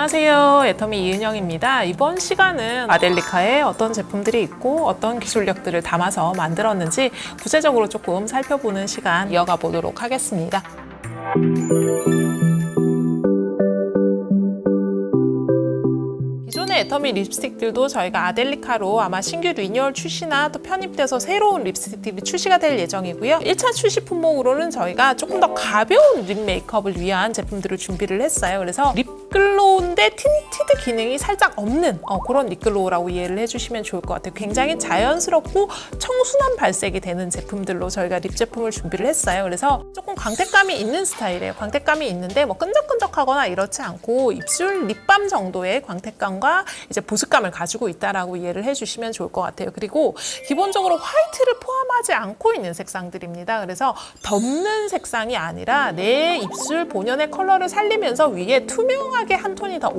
안녕하세요. 애터미 이은영입니다. 이번 시간은 아델리카에 어떤 제품들이 있고 어떤 기술력들을 담아서 만들었는지 구체적으로 조금 살펴보는 시간 이어가 보도록 하겠습니다. 기존의 애터미 립스틱들도 저희가 아델리카로 아마 신규 리뉴얼 출시나 또 편입돼서 새로운 립스틱들이 출시가 될 예정이고요. 1차 출시 품목으로는 저희가 조금 더 가벼운 립 메이크업을 위한 제품들을 준비를 했어요. 그래서 립글로우인데 틴티드 기능이 살짝 없는 그런 립글로우라고 이해를 해주시면 좋을 것 같아요. 굉장히 자연스럽고 청순한 발색이 되는 제품들로 저희가 립 제품을 준비를 했어요. 그래서 조금 광택감이 있는 스타일이에요. 광택감이 있는데 뭐 끈적끈적하거나 이렇지 않고 입술 립밤 정도의 광택감과 이제 보습감을 가지고 있다라고 이해를 해주시면 좋을 것 같아요. 그리고 기본적으로 화이트를 포함하지 않고 있는 색상들입니다. 그래서 덮는 색상이 아니라 내 입술 본연의 컬러를 살리면서 위에 투명하게 한 톤이 더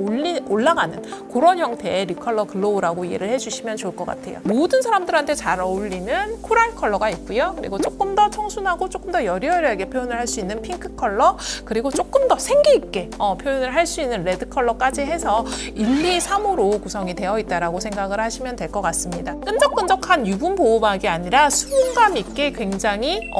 올라가는 그런 형태의 립 컬러 글로우라고 이해를 해주시면 좋을 것 같아요. 모든 사람들한테 잘 어울리는 코랄 컬러가 있고요. 그리고 조금 더 청순하고 조금 더 여리여리하게 표현을 할 수 있는 핑크 컬러, 그리고 조금 더 생기 있게 표현을 할 수 있는 레드 컬러까지 해서 1, 2, 3호로 구성이 되어 있다라고 생각을 하시면 될 것 같습니다. 끈적끈적한 유분 보호막이 아니라 수분감 있게 굉장히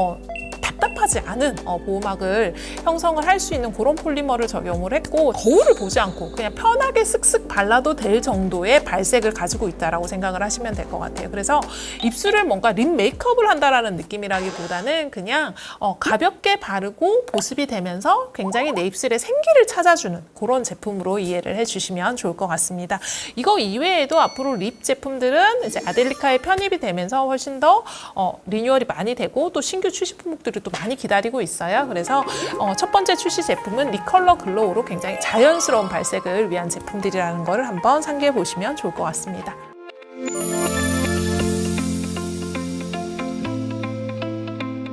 답답하지 않은 보호막을 형성을 할 수 있는 그런 폴리머를 적용을 했고, 거울을 보지 않고 그냥 편하게 쓱쓱 발라도 될 정도의 발색을 가지고 있다라고 생각을 하시면 될 것 같아요. 그래서 입술을 뭔가 립 메이크업을 한다라는 느낌이라기보다는 그냥 가볍게 바르고 보습이 되면서 굉장히 내 입술에 생기를 찾아주는 그런 제품으로 이해를 해주시면 좋을 것 같습니다. 이거 이외에도 앞으로 립 제품들은 이제 아델리카에 편입이 되면서 훨씬 더 리뉴얼이 많이 되고 또 신규 출시 품목들이 또 많이 기다리고 있어요. 그래서 첫 번째 출시 제품은 립 컬러 글로우로 굉장히 자연스러운 발색을 위한 제품들이라는 걸 한번 상기해 보시면 좋을 것 같습니다.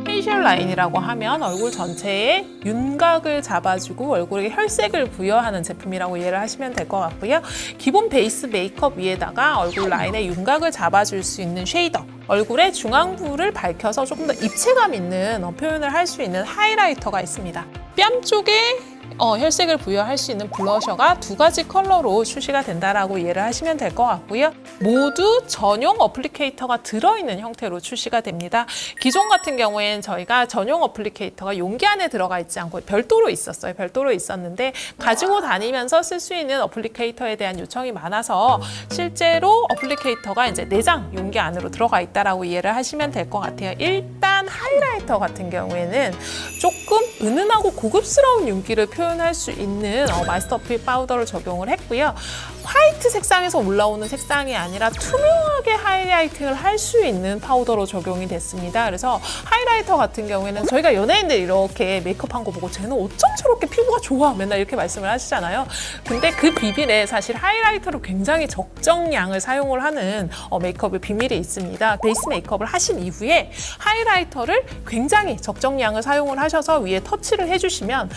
페이셜 라인이라고 하면 얼굴 전체에 윤곽을 잡아주고 얼굴에 혈색을 부여하는 제품이라고 이해를 하시면 될 것 같고요. 기본 베이스 메이크업 위에다가 얼굴 라인에 윤곽을 잡아줄 수 있는 쉐이더, 얼굴의 중앙부를 밝혀서 조금 더 입체감 있는 표현을 할 수 있는 하이라이터가 있습니다. 뺨 쪽에 혈색을 부여할 수 있는 블러셔가 2가지 컬러로 출시가 된다라고 이해를 하시면 될 것 같고요. 모두 전용 어플리케이터가 들어있는 형태로 출시가 됩니다. 기존 같은 경우에는 저희가 전용 어플리케이터가 용기 안에 들어가 있지 않고 별도로 있었어요. 별도로 있었는데 가지고 다니면서 쓸 수 있는 어플리케이터에 대한 요청이 많아서 실제로 어플리케이터가 이제 내장 용기 안으로 들어가 있다라고 이해를 하시면 될 것 같아요. 일단 하이라이터 같은 경우에는 조금 은은하고 고급스러운 윤기를 표현할 수 있는 마스터필 파우더를 적용을 했고요. 화이트 색상에서 올라오는 색상이 아니라 투명하게 하이라이팅을 할 수 있는 파우더로 적용이 됐습니다. 그래서 하이라이터 같은 경우에는 저희가 연예인들 이렇게 메이크업한 거 보고 쟤는 어쩜 저렇게 피부가 좋아 맨날 이렇게 말씀을 하시잖아요. 근데 그 비밀에 사실 하이라이터로 굉장히 적정량을 사용을 하는 메이크업의 비밀이 있습니다. 베이스 메이크업을 하신 이후에 하이라이터를 굉장히 적정량을 사용을 하셔서 위에 터치를 해주시면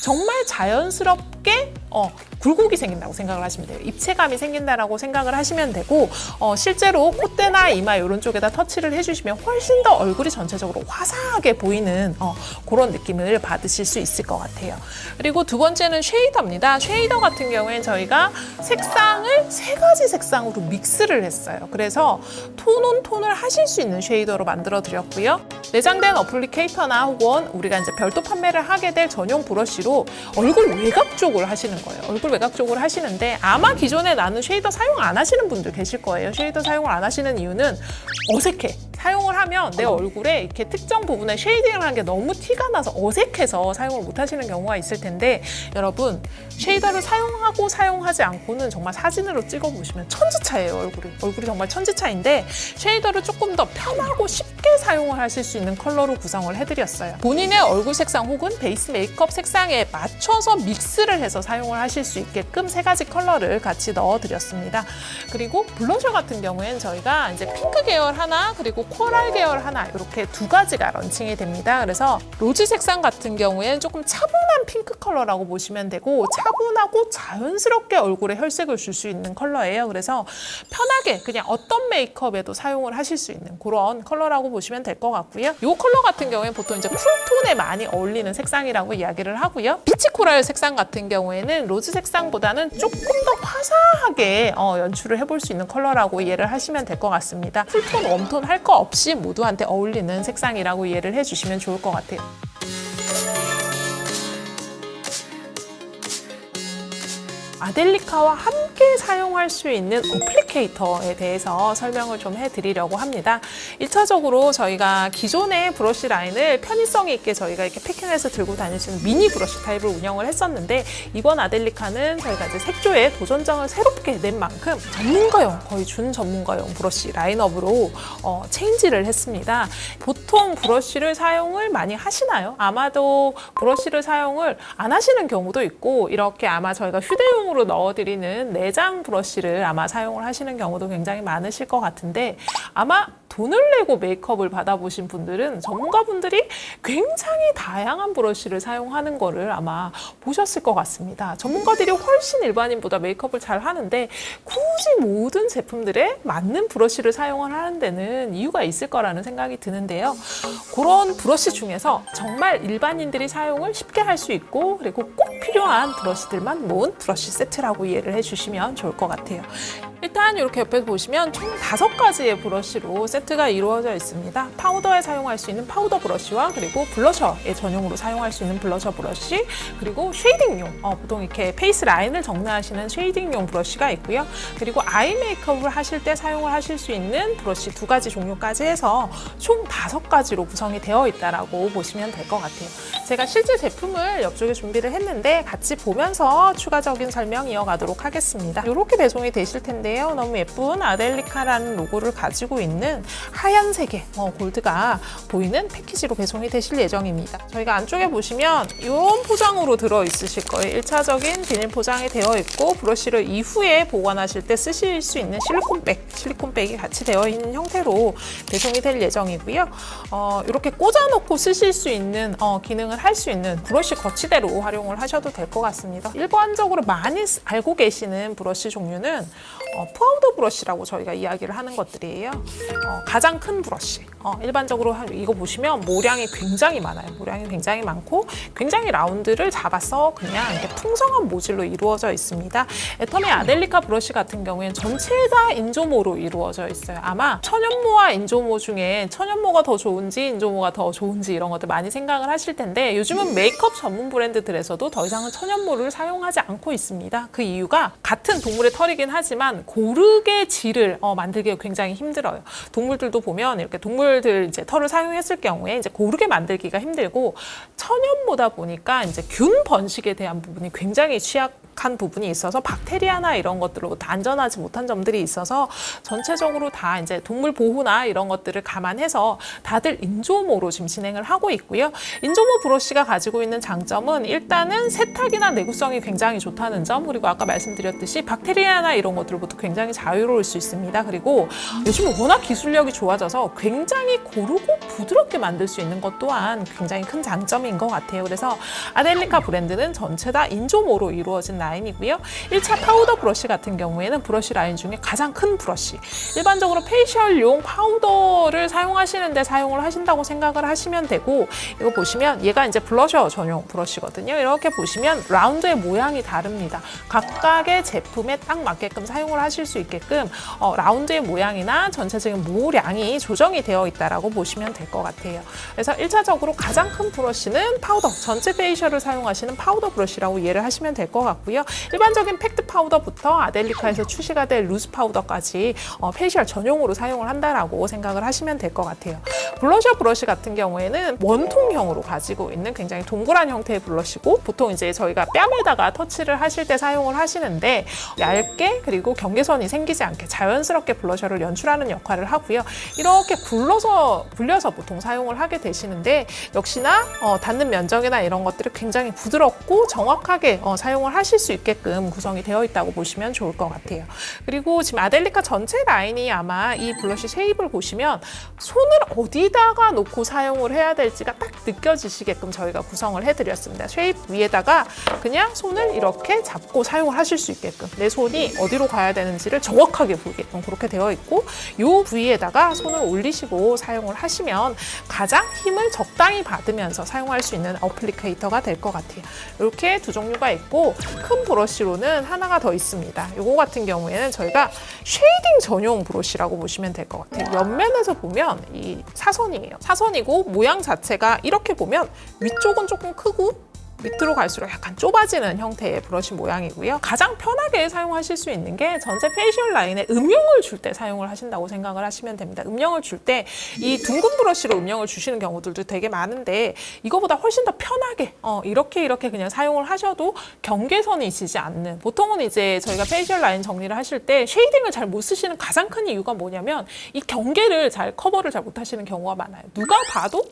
정말 자연스럽게 굴곡이 생긴다고 생각을 하시면 돼요. 입체감이 생긴다라고 생각을 하시면 되고, 실제로 콧대나 이마 이런 쪽에다 터치를 해주시면 훨씬 더 얼굴이 전체적으로 화사하게 보이는 그런 느낌을 받으실 수 있을 것 같아요. 그리고 두 번째는 쉐이더입니다. 쉐이더 같은 경우에는 저희가 색상을 3가지 색상으로 믹스를 했어요. 그래서 톤 온 톤을 하실 수 있는 쉐이더로 만들어 드렸고요. 내장된 어플리케이터나 혹은 우리가 이제 별도 판매를 하게 될 전용 브러쉬로 얼굴 외곽 쪽을 하시는 거예요. 얼굴 외곽 쪽을 하시는데 아마 기존에 나는 쉐이더 사용 안 하시는 분들 계실 거예요. 쉐이더 사용을 안 하시는 이유는 어색해. 사용을 하면 내 얼굴에 이렇게 특정 부분에 쉐이딩을 하는 게 너무 티가 나서 어색해서 사용을 못 하시는 경우가 있을 텐데, 여러분 쉐이더를 사용하고 사용하지 않고는 정말 사진으로 찍어보시면 천지차예요. 얼굴이 정말 천지차인데 쉐이더를 조금 더 편하고 쉽게 사용을 하실 수 있는 컬러로 구성을 해드렸어요. 본인의 얼굴 색상 혹은 베이스 메이크업 색상에 맞춰서 믹스를 해서 사용을 하실 수 있게끔 3가지 컬러를 같이 넣어드렸습니다. 그리고 블러셔 같은 경우에는 저희가 이제 핑크 계열 하나, 그리고 코랄 계열 하나 이렇게 두 가지가 런칭이 됩니다. 그래서 로지 색상 같은 경우에는 조금 차분한 핑크 컬러라고 보시면 되고 차분하고 자연스럽게 얼굴에 혈색을 줄 수 있는 컬러예요. 그래서 편하게 그냥 어떤 메이크업에도 사용을 하실 수 있는 그런 컬러라고 보시면 될 것 같고요. 이 컬러 같은 경우에는 보통 이제 쿨톤에 많이 어울리는 색상이라고 이야기를 하고요. 피치 코랄 색상 같은 경우에는 로즈 색상보다는 조금 더 화사하게 연출을 해볼 수 있는 컬러라고 이해를 하시면 될 것 같습니다. 쿨톤, 웜톤 할 거 없이 모두한테 어울리는 색상이라고 이해를 해주시면 좋을 것 같아요. 아델리카와 함께 사용할 수 있는 어플리케이터에 대해서 설명을 좀 해드리려고 합니다. 1차적으로 저희가 기존의 브러쉬 라인을 편의성이 있게 저희가 이렇게 패킹해서 들고 다닐 수 있는 미니 브러쉬 타입을 운영을 했었는데 이번 아델리카는 저희가 이제 색조에 도전장을 새롭게 낸 만큼 전문가용, 거의 준전문가용 브러쉬 라인업으로 체인지를 했습니다. 보통 브러쉬를 사용을 많이 하시나요? 아마도 브러쉬를 사용을 안 하시는 경우도 있고 이렇게 아마 저희가 휴대용으로 넣어드리는 내장 브러쉬를 아마 사용을 하시는 경우도 굉장히 많으실 것 같은데 아마 돈을 내고 메이크업을 받아보신 분들은 전문가분들이 굉장히 다양한 브러쉬를 사용하는 거를 아마 보셨을 것 같습니다. 전문가들이 훨씬 일반인보다 메이크업을 잘 하는데 굳이 모든 제품들에 맞는 브러쉬를 사용을 하는 데는 이유가 있을 거라는 생각이 드는데요. 그런 브러쉬 중에서 정말 일반인들이 사용을 쉽게 할 수 있고 그리고 꼭 필요한 브러쉬들만 모은 브러쉬 세트라고 이해를 해주시면 좋을 것 같아요. 일단 이렇게 옆에 보시면 총 5가지의 브러쉬로 세트가 이루어져 있습니다. 파우더에 사용할 수 있는 파우더 브러쉬와 그리고 블러셔에 전용으로 사용할 수 있는 블러셔 브러쉬 그리고 쉐이딩용, 보통 이렇게 페이스 라인을 정리하시는 쉐이딩용 브러쉬가 있고요. 그리고 아이 메이크업을 하실 때 사용을 하실 수 있는 브러쉬 2가지 종류까지 해서 총 5가지로 구성이 되어 있다라고 보시면 될 것 같아요. 제가 실제 제품을 옆쪽에 준비를 했는데 같이 보면서 추가적인 설명 이어가도록 하겠습니다. 이렇게 배송이 되실 텐데 너무 예쁜 아델리카라는 로고를 가지고 있는 하얀색의 골드가 보이는 패키지로 배송이 되실 예정입니다. 저희가 안쪽에 보시면 이런 포장으로 들어있으실 거예요. 1차적인 비닐 포장이 되어 있고 브러쉬를 이후에 보관하실 때 쓰실 수 있는 실리콘백이 같이 되어 있는 형태로 배송이 될 예정이고요. 이렇게 꽂아놓고 쓰실 수 있는 기능을 할 수 있는 브러쉬 거치대로 활용을 하셔도 될 것 같습니다. 일반적으로 많이 알고 계시는 브러쉬 종류는 파우더 브러쉬라고 저희가 이야기를 하는 것들이에요. 가장 큰 브러쉬. 일반적으로 이거 보시면 모량이 굉장히 많아요. 모량이 굉장히 많고 굉장히 라운드를 잡아서 그냥 이렇게 풍성한 모질로 이루어져 있습니다. 애터미 아델리카 브러쉬 같은 경우에는 전체 다 인조모로 이루어져 있어요. 아마 천연모와 인조모 중에 천연모가 더 좋은지 인조모가 더 좋은지 이런 것들 많이 생각을 하실 텐데 요즘은 메이크업 전문 브랜드들에서도 더 이상은 천연모를 사용하지 않고 있습니다. 그 이유가 같은 동물의 털이긴 하지만 고르게 질을 만들기가 굉장히 힘들어요. 동물들도 보면 이렇게 동물들 이제 털을 사용했을 경우에 이제 고르게 만들기가 힘들고 천연모다 보니까 이제 균 번식에 대한 부분이 굉장히 취약한 부분이 있어서 박테리아나 이런 것들로부터 안전하지 못한 점들이 있어서 전체적으로 다 이제 동물 보호나 이런 것들을 감안해서 다들 인조모로 지금 진행을 하고 있고요. 인조모 브러쉬가 가지고 있는 장점은 일단은 세탁이나 내구성이 굉장히 좋다는 점 그리고 아까 말씀드렸듯이 박테리아나 이런 것들로부터 굉장히 자유로울 수 있습니다. 그리고 요즘은 워낙 기술력이 좋아져서 굉장히 고르고 부드럽게 만들 수 있는 것 또한 굉장히 큰 장점인 것 같아요. 그래서 아델리카 브랜드는 전체 다 인조모로 이루어진 라인이고요. 1차 파우더 브러쉬 같은 경우에는 브러쉬 라인 중에 가장 큰 브러쉬. 일반적으로 페이셜용 파우더를 사용하시는데 사용을 하신다고 생각을 하시면 되고 이거 보시면 얘가 이제 블러셔 전용 브러쉬거든요. 이렇게 보시면 라운드의 모양이 다릅니다. 각각의 제품에 딱 맞게끔 사용을 하실 수 있게끔 라운드의 모양이나 전체적인 모량이 조정이 되어 있다라고 보시면 될 것 같아요. 그래서 1차적으로 가장 큰 브러쉬는 파우더, 전체 페이셜을 사용하시는 파우더 브러쉬라고 이해를 하시면 될 것 같고요. 일반적인 팩트 파우더부터 아델리카에서 출시가 될 루즈 파우더까지 페이셜 전용으로 사용을 한다라고 생각을 하시면 될 것 같아요. 블러셔 브러쉬 같은 경우에는 원통형으로 가지고 있는 굉장히 동그란 형태의 블러쉬고 보통 이제 저희가 뺨에다가 터치를 하실 때 사용을 하시는데 얇게 그리고 경계선이 생기지 않게 자연스럽게 블러셔를 연출하는 역할을 하고요. 이렇게 불려서 보통 사용을 하게 되시는데 역시나 닿는 면적이나 이런 것들이 굉장히 부드럽고 정확하게 사용을 하실 수 있게끔 구성이 되어 있다고 보시면 좋을 것 같아요. 그리고 지금 아델리카 전체 라인이 아마 이 블러쉬 쉐입을 보시면 손을 어디다가 놓고 사용을 해야 될지가 딱 느껴지시게끔 저희가 구성을 해드렸습니다. 쉐입 위에다가 그냥 손을 이렇게 잡고 사용을 하실 수 있게끔 내 손이 어디로 가야 되는지를 정확하게 보이게끔 그렇게 되어 있고 이 부위에다가 손을 올리시고 사용을 하시면 가장 힘을 적당히 받으면서 사용할 수 있는 어플리케이터가 될 것 같아요. 이렇게 두 종류가 있고 큰 브러쉬로는 하나가 더 있습니다. 이거 같은 경우에는 저희가 쉐이딩 전용 브러쉬라고 보시면 될 것 같아요. 옆면에서 보면 이 사선이에요. 사선이고 모양 자체가 이렇게 보면 위쪽은 조금 크고 밑으로 갈수록 약간 좁아지는 형태의 브러쉬 모양이고요. 가장 편하게 사용하실 수 있는 게 전체 페이셜 라인에 음영을 줄 때 사용을 하신다고 생각을 하시면 됩니다. 음영을 줄 때 이 둥근 브러쉬로 음영을 주시는 경우들도 되게 많은데 이거보다 훨씬 더 편하게 이렇게 그냥 사용을 하셔도 경계선이 지지 않는, 보통은 이제 저희가 페이셜 라인 정리를 하실 때 쉐이딩을 잘 못 쓰시는 가장 큰 이유가 뭐냐면 이 경계를 커버를 잘 못 하시는 경우가 많아요. 누가 봐도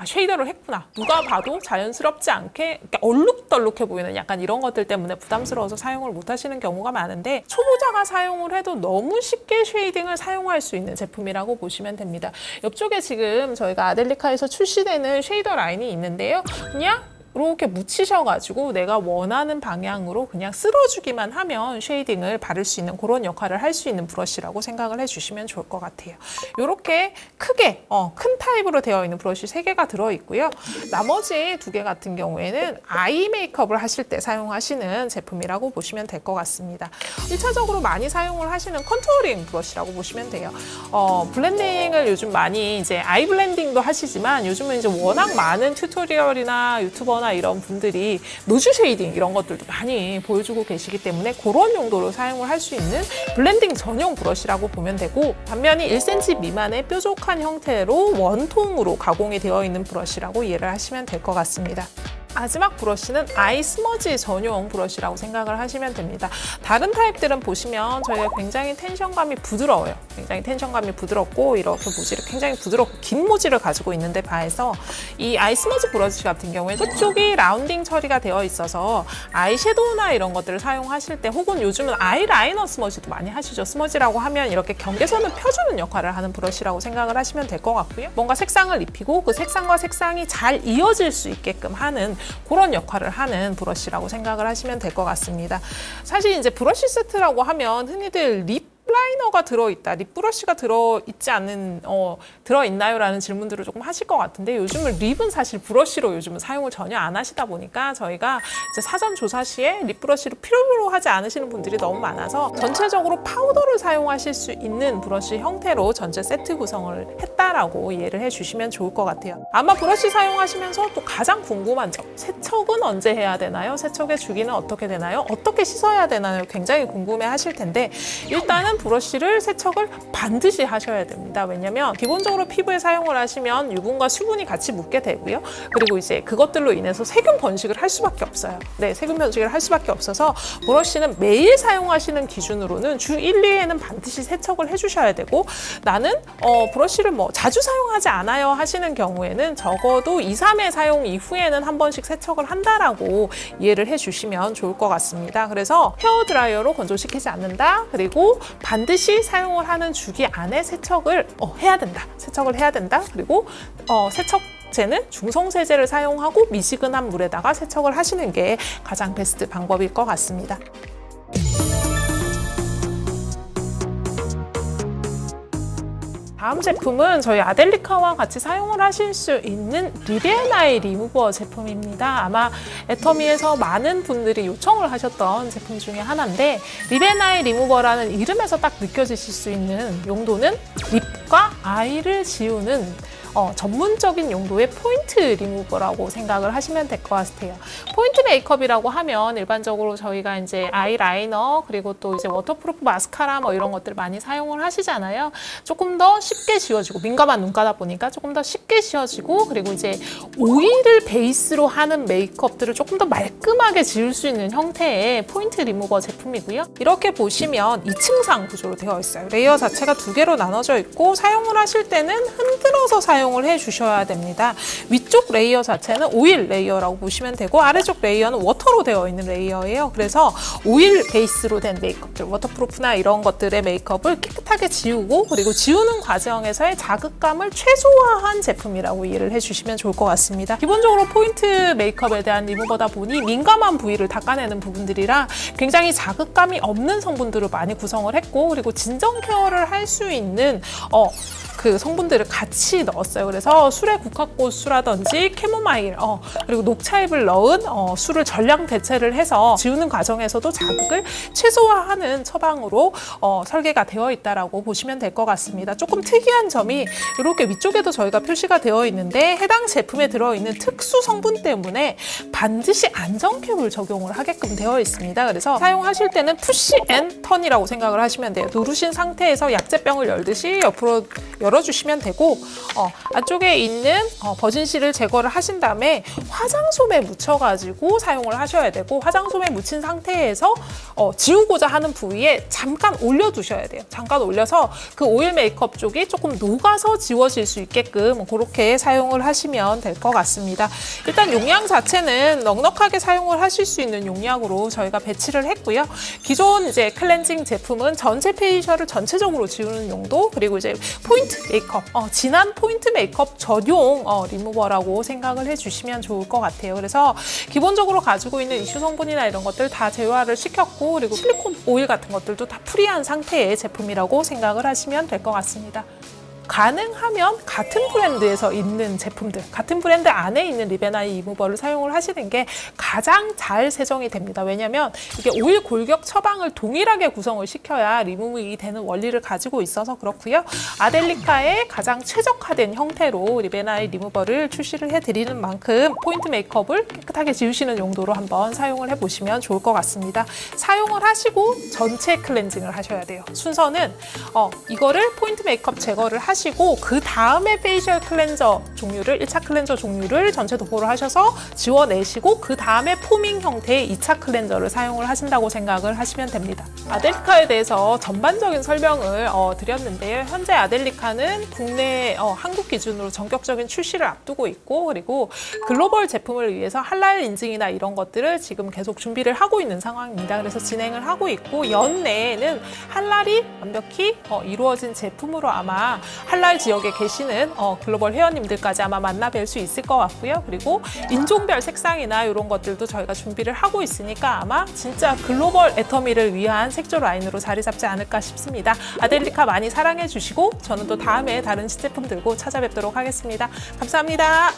쉐이더를 했구나. 누가 봐도 자연스럽지 않게 얼룩덜룩해 보이는 약간 이런 것들 때문에 부담스러워서 사용을 못 하시는 경우가 많은데 초보자가 사용을 해도 너무 쉽게 쉐이딩을 사용할 수 있는 제품이라고 보시면 됩니다. 옆쪽에 지금 저희가 아델리카에서 출시되는 쉐이더 라인이 있는데요. 그냥 이렇게 묻히셔가지고 내가 원하는 방향으로 그냥 쓸어주기만 하면 쉐이딩을 바를 수 있는 그런 역할을 할 수 있는 브러쉬라고 생각을 해주시면 좋을 것 같아요. 이렇게 크게 큰 타입으로 되어 있는 브러쉬 3개가 들어있고요. 나머지 2개 같은 경우에는 아이 메이크업을 하실 때 사용하시는 제품이라고 보시면 될 것 같습니다. 1차적으로 많이 사용을 하시는 컨투어링 브러쉬라고 보시면 돼요. 블렌딩을 요즘 많이 이제 아이 블렌딩도 하시지만 요즘은 이제 워낙 많은 튜토리얼이나 유튜버나 이런 분들이 노즈 쉐이딩 이런 것들도 많이 보여주고 계시기 때문에 그런 용도로 사용을 할 수 있는 블렌딩 전용 브러쉬라고 보면 되고, 단면이 1cm 미만의 뾰족한 형태로 원통으로 가공이 되어 있는 브러쉬라고 이해를 하시면 될 것 같습니다. 마지막 브러쉬는 아이 스머지 전용 브러쉬라고 생각을 하시면 됩니다. 다른 타입들은 보시면 저희가 굉장히 텐션감이 부드러워요. 굉장히 텐션감이 부드럽고 이렇게 모지를 굉장히 부드럽고 긴 모지를 가지고 있는데 반해서 이 아이 스머지 브러쉬 같은 경우에 끝쪽이 라운딩 처리가 되어 있어서 아이 섀도우나 이런 것들을 사용하실 때, 혹은 요즘은 아이 라이너 스머지도 많이 하시죠. 스머지라고 하면 이렇게 경계선을 펴주는 역할을 하는 브러쉬라고 생각을 하시면 될 것 같고요. 뭔가 색상을 입히고 그 색상과 색상이 잘 이어질 수 있게끔 하는 그런 역할을 하는 브러쉬라고 생각을 하시면 될 것 같습니다. 사실 이제 브러쉬 세트라고 하면 흔히들 립 라이너가 들어있다, 립 브러쉬가 들어있지 않는, 들어있나요? 라는 질문들을 조금 하실 것 같은데, 요즘은 립은 사실 브러쉬로 요즘은 사용을 전혀 안 하시다 보니까 저희가 이제 사전 조사 시에 립 브러쉬를 필요로 하지 않으시는 분들이 너무 많아서 전체적으로 파우더를 사용하실 수 있는 브러쉬 형태로 전체 세트 구성을 했다라고 이해를 해주시면 좋을 것 같아요. 아마 브러쉬 사용하시면서 또 가장 궁금한 점, 세척은 언제 해야 되나요? 세척의 주기는 어떻게 되나요? 어떻게 씻어야 되나요? 굉장히 궁금해 하실 텐데, 일단은 브러쉬를 세척을 반드시 하셔야 됩니다. 왜냐면 기본적으로 피부에 사용을 하시면 유분과 수분이 같이 묻게 되고요. 그리고 이제 그것들로 인해서 세균 번식을 할 수밖에 없어요. 네, 세균 번식을 할 수밖에 없어서 브러쉬는 매일 사용하시는 기준으로는 주 1, 2회는 반드시 세척을 해주셔야 되고, 나는 브러쉬를 뭐 자주 사용하지 않아요 하시는 경우에는 적어도 2, 3회 사용 이후에는 한 번씩 세척을 한다라고 이해를 해주시면 좋을 것 같습니다. 그래서 헤어드라이어로 건조시키지 않는다. 그리고 반드시 사용을 하는 주기 안에 세척을 해야 된다. 세척을 해야 된다. 그리고 세척제는 중성세제를 사용하고 미지근한 물에다가 세척을 하시는 게 가장 베스트 방법일 것 같습니다. 다음 제품은 저희 아델리카와 같이 사용을 하실 수 있는 리베나이 리무버 제품입니다. 아마 애터미에서 많은 분들이 요청을 하셨던 제품 중에 하나인데, 리베나이 리무버라는 이름에서 딱 느껴지실 수 있는 용도는 립과 아이를 지우는 전문적인 용도의 포인트 리무버라고 생각을 하시면 될 것 같아요. 포인트 메이크업이라고 하면 일반적으로 저희가 이제 아이라이너, 그리고 또 이제 워터프루프 마스카라 뭐 이런 것들 많이 사용을 하시잖아요. 조금 더 쉽게 지워지고, 민감한 눈가다 보니까 조금 더 쉽게 지워지고, 그리고 이제 오일을 베이스로 하는 메이크업들을 조금 더 말끔하게 지울 수 있는 형태의 포인트 리무버 제품이고요. 이렇게 보시면 2층상 구조로 되어 있어요. 레이어 자체가 2개로 나눠져 있고, 사용을 하실 때는 흔들어서 사용 사용을 해주셔야 됩니다. 위쪽 레이어 자체는 오일 레이어라고 보시면 되고 아래쪽 레이어는 워터로 되어 있는 레이어예요. 그래서 오일 베이스로 된 메이크업들, 워터프루프나 이런 것들의 메이크업을 깨끗하게 지우고 그리고 지우는 과정에서의 자극감을 최소화한 제품이라고 이해를 해주시면 좋을 것 같습니다. 기본적으로 포인트 메이크업에 대한 리무버다 보니 민감한 부위를 닦아내는 부분들이라 굉장히 자극감이 없는 성분들을 많이 구성을 했고 그리고 진정 케어를 할 수 있는 그 성분들을 같이 넣었어요. 그래서 술의 국화꽃수라든지 캐모마일 그리고 녹차잎을 넣은 술을 전량 대체를 해서 지우는 과정에서도 자극을 최소화하는 처방으로 설계가 되어 있다라고 보시면 될 것 같습니다. 조금 특이한 점이 이렇게 위쪽에도 저희가 표시가 되어 있는데 해당 제품에 들어있는 특수 성분 때문에 반드시 안정캡을 적용을 하게끔 되어 있습니다. 그래서 사용하실 때는 푸시 앤 턴이라고 생각을 하시면 돼요. 누르신 상태에서 약재병을 열듯이 옆으로 열어주시면 되고 안쪽에 있는 버진실을 제거를 하신 다음에 화장솜에 묻혀가지고 사용을 하셔야 되고 화장솜에 묻힌 상태에서 지우고자 하는 부위에 잠깐 올려두셔야 돼요. 잠깐 올려서 그 오일 메이크업 쪽이 조금 녹아서 지워질 수 있게끔 그렇게 사용을 하시면 될 것 같습니다. 일단 용량 자체는 넉넉하게 사용을 하실 수 있는 용량으로 저희가 배치를 했고요. 기존 이제 클렌징 제품은 전체 페이셜을 전체적으로 지우는 용도 그리고 이제 포인트 메이크업, 진한 포인트 메이크업 전용 리무버라고 생각을 해주시면 좋을 것 같아요. 그래서 기본적으로 가지고 있는 이슈 성분이나 이런 것들 다 제거를 시켰고 그리고 실리콘 오일 같은 것들도 다 프리한 상태의 제품이라고 생각을 하시면 될 것 같습니다. 가능하면 같은 브랜드에서 있는 제품들, 같은 브랜드 안에 있는 리베나이 리무버를 사용을 하시는 게 가장 잘 세정이 됩니다. 왜냐하면 이게 오일 골격 처방을 동일하게 구성을 시켜야 리무브이 되는 원리를 가지고 있어서 그렇고요. 아델리카의 가장 최적화된 형태로 리베나이 리무버를 출시를 해드리는 만큼 포인트 메이크업을 깨끗하게 지우시는 용도로 한번 사용을 해보시면 좋을 것 같습니다. 사용을 하시고 전체 클렌징을 하셔야 돼요. 순서는 이거를 포인트 메이크업 제거를 하시고 그 다음에 페이셜 클렌저 종류를 1차 클렌저 종류를 전체 도포를 하셔서 지워내시고 그 다음에 포밍 형태의 2차 클렌저를 사용을 하신다고 생각을 하시면 됩니다. 아델리카에 대해서 전반적인 설명을 드렸는데요. 현재 아델리카는 국내 한국 기준으로 전격적인 출시를 앞두고 있고 그리고 글로벌 제품을 위해서 할랄 인증이나 이런 것들을 지금 계속 준비를 하고 있는 상황입니다. 그래서 진행을 하고 있고 연내에는 할랄이 완벽히 이루어진 제품으로 아마 할랄 지역에 계시는 글로벌 회원님들까지 아마 만나뵐 수 있을 것 같고요. 그리고 인종별 색상이나 이런 것들도 저희가 준비를 하고 있으니까 아마 진짜 글로벌 애터미를 위한 색조 라인으로 자리 잡지 않을까 싶습니다. 아델리카 많이 사랑해 주시고 저는 또 다음에 다른 신제품 들고 찾아뵙도록 하겠습니다. 감사합니다.